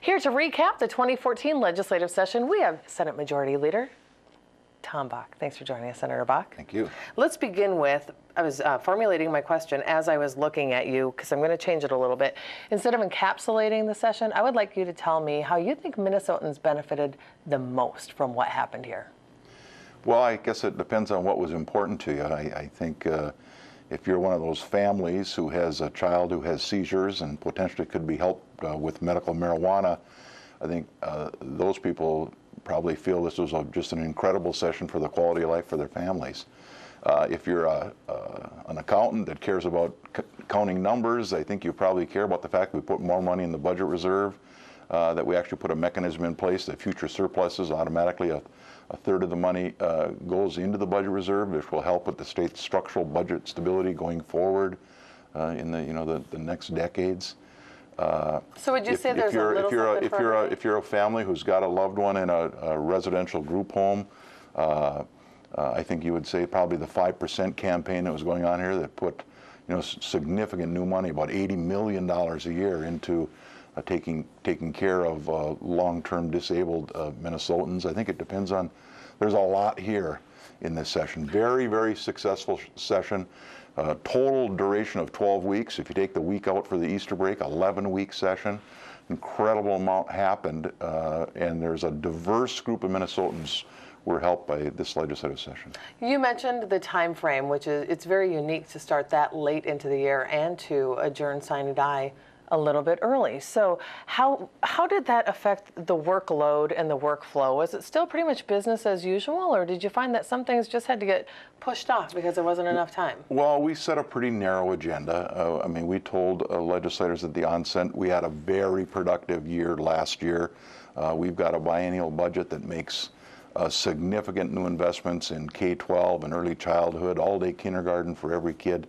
Here to recap the 2014 legislative session, we have Senate Majority Leader Tom Bakk. Thanks for joining us, Senator Bakk. Thank you. Let's begin with, I was formulating my question as I was looking at you, because I'm going to change it a little bit. Instead of encapsulating the session, I would like you to tell me how you think Minnesotans benefited the most from what happened here. Well, I guess it depends on what was important to you. I think if you're one of those families who has a child who has seizures and potentially could be helped with medical marijuana, I think those people probably feel this was just an incredible session for the quality of life for their families. If you're an accountant that cares about counting numbers, I think you probably care about the fact that we put more money in the budget reserve, that we actually put a mechanism in place that future surpluses automatically a third of the money goes into the budget reserve, which will help with the state's structural budget stability going forward in the next decades. So would you say there's a little something for everybody? If you're a family who's got a loved one in a residential group home, I think you would say probably the 5% campaign that was going on here that put significant new money, about $80 million a year, into taking care of long-term disabled Minnesotans. I think it depends on, there's a lot here in this session. Very, very successful session. Total duration of 12 weeks. If you take the week out for the Easter break, 11-week session. Incredible amount happened, and there's a diverse group of Minnesotans were helped by this legislative session. You mentioned the time frame, which is, it's very unique to start that late into the year and to adjourn sine die a little bit early. So how did that affect the workload and the workflow? Was it still pretty much business as usual, or did you find that some things just had to get pushed off because there wasn't enough time? Well, we set a pretty narrow agenda. I mean, we told legislators at the onset we had a very productive year last year. We've got a biennial budget that makes significant new investments in K-12 and early childhood, all-day kindergarten for every kid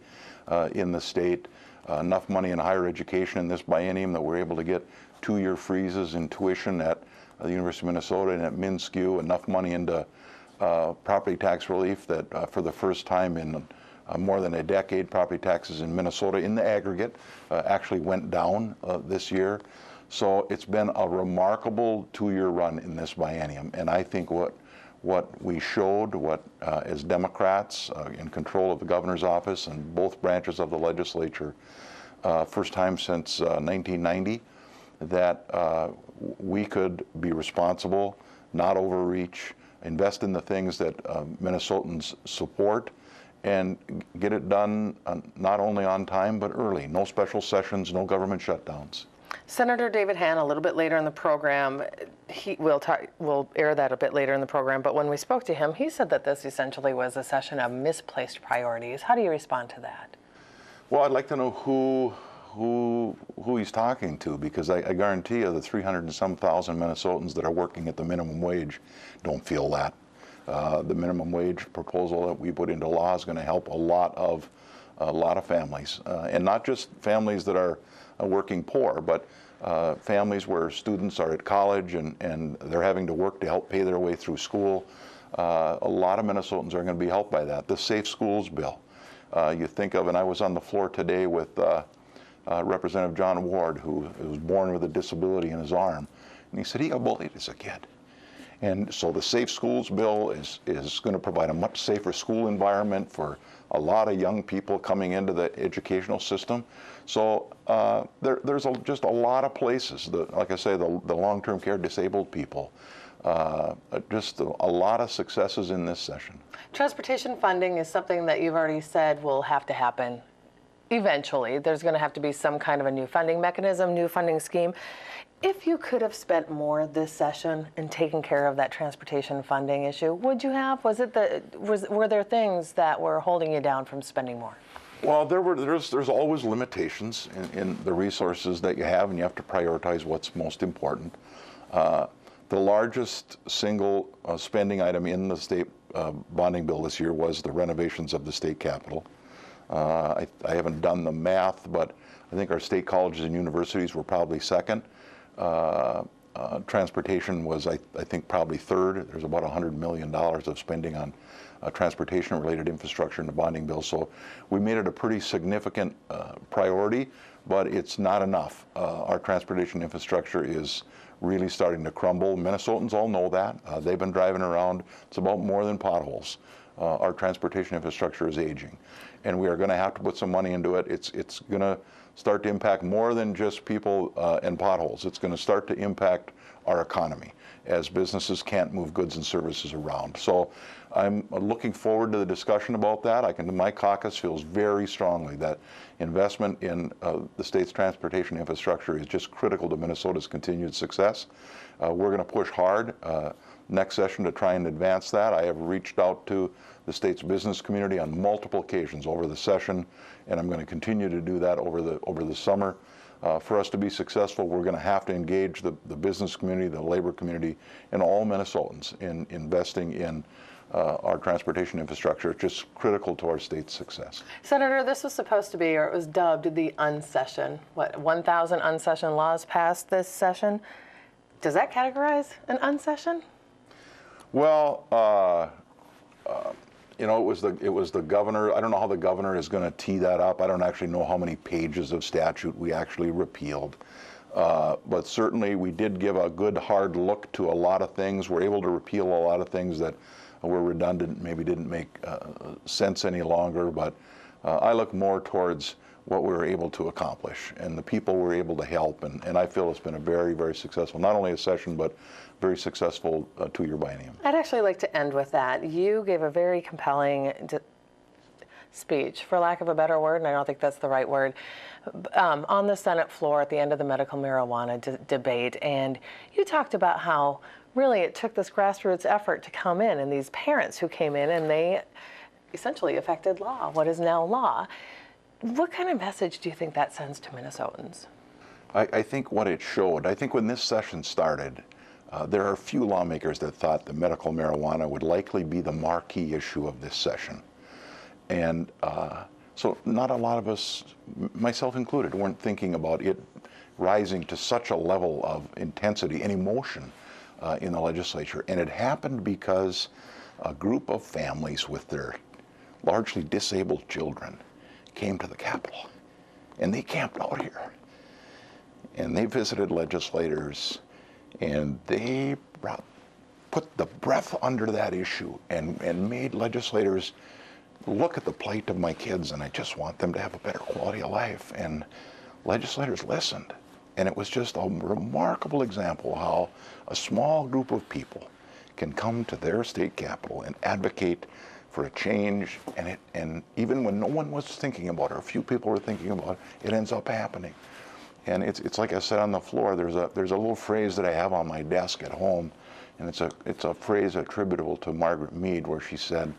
in the state. Enough money in higher education in this biennium that we're able to get 2-year freezes in tuition at the University of Minnesota and at MnSCU, enough money into property tax relief that for the first time in more than a decade, property taxes in Minnesota in the aggregate actually went down this year. So it's been a remarkable 2-year run in this biennium, and I think what we showed, as Democrats in control of the governor's office and both branches of the legislature, first time since 1990, that we could be responsible, not overreach, invest in the things that Minnesotans support, and get it done not only on time but early. No special sessions, no government shutdowns. Senator David Hann, a little bit later in the program, we'll air that a bit later in the program, but when we spoke to him, he said that this essentially was a session of misplaced priorities. How do you respond to that? Well, I'd like to know who he's talking to, because I guarantee you the 300 and some thousand Minnesotans that are working at the minimum wage don't feel that. The minimum wage proposal that we put into law is going to help a lot of families, and not just families that are working poor, but families where students are at college and they're having to work to help pay their way through school. A lot of Minnesotans are going to be helped by that. The Safe Schools bill. You think of, and I was on the floor today with Representative John Ward, who was born with a disability in his arm, and he said he got bullied as a kid. And so the Safe Schools bill is going to provide a much safer school environment for a lot of young people coming into the educational system. So there's just a lot of places, like I say, the long-term care disabled people, just a lot of successes in this session. Transportation funding is something that you've already said will have to happen eventually. There's going to have to be some kind of a new funding mechanism, new funding scheme. If you could have spent more this session in taking care of that transportation funding issue, would you have? Were there things that were holding you down from spending more? Well, there's always limitations in the resources that you have, and you have to prioritize what's most important. The largest single spending item in the state bonding bill this year was the renovations of the state capitol. I haven't done the math, but I think our state colleges and universities were probably second. Transportation was, I think, probably third. There's about $100 million of spending on transportation-related infrastructure in the bonding bill. So we made it a pretty significant priority. but it's not enough. Our transportation infrastructure is really starting to crumble. Minnesotans all know that. They've been driving around. It's about more than potholes. Our transportation infrastructure is aging, and we are going to have to put some money into it. It's going to start to impact more than just people and potholes. It's going to start to impact our economy as businesses can't move goods and services around. So I'm looking forward to the discussion about that. My caucus feels very strongly that investment in the state's transportation infrastructure is just critical to Minnesota's continued success. We're going to push hard next session to try and advance that. I have reached out to the state's business community on multiple occasions over the session, and I'm going to continue to do that over the summer. For us to be successful, we're going to have to engage the business community, the labor community, and all Minnesotans in investing in our transportation infrastructure. It's just critical to our state's success. Senator, this was supposed to be, or it was dubbed, the unsession. What, 1,000 unsession laws passed this session? Does that categorize an unsession? Well, you know, it was the governor. I don't know how the governor is going to tee that up. I don't actually know how many pages of statute we actually repealed. But certainly we did give a good hard look to a lot of things. We're able to repeal a lot of things that were redundant, maybe didn't make sense any longer. But I look more towards what we were able to accomplish and the people we were able to help. And I feel it's been a very, very successful, not only a session, but very successful 2-year biennium. I'd actually like to end with that. You gave a very compelling speech, for lack of a better word, and I don't think that's the right word, on the Senate floor at the end of the medical marijuana debate. And you talked about how really it took this grassroots effort to come in, and these parents who came in and they essentially affected law, what is now law. What kind of message do you think that sends to Minnesotans? I think what it showed, I think when this session started, there are a few lawmakers that thought that medical marijuana would likely be the marquee issue of this session. And so not a lot of us, myself included, weren't thinking about it rising to such a level of intensity and emotion in the legislature. And it happened because a group of families with their largely disabled children came to the Capitol, and they camped out here. And they visited legislators, and they put the breath under that issue and made legislators look at the plight of my kids, and I just want them to have a better quality of life. And legislators listened. And it was just a remarkable example how a small group of people can come to their state capitol and advocate for a change, and even when no one was thinking about it, or a few people were thinking about it, it ends up happening. And it's like I said on the floor, there's a little phrase that I have on my desk at home, and it's a phrase attributable to Margaret Mead, where she said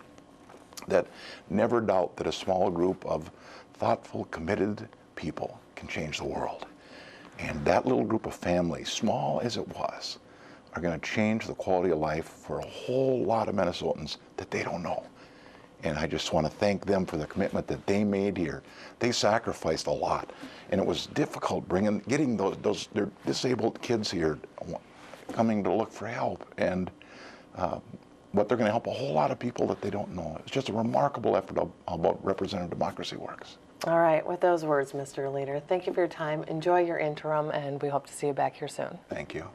that never doubt that a small group of thoughtful, committed people can change the world. And that little group of families, small as it was, are going to change the quality of life for a whole lot of Minnesotans that they don't know. And I just want to thank them for the commitment that they made here. They sacrificed a lot, and it was difficult getting those their disabled kids here, coming to look for help, and but they're going to help a whole lot of people that they don't know. It's just a remarkable effort of how representative democracy works. All right, with those words, Mr. Leader, thank you for your time. Enjoy your interim, and we hope to see you back here soon. Thank you.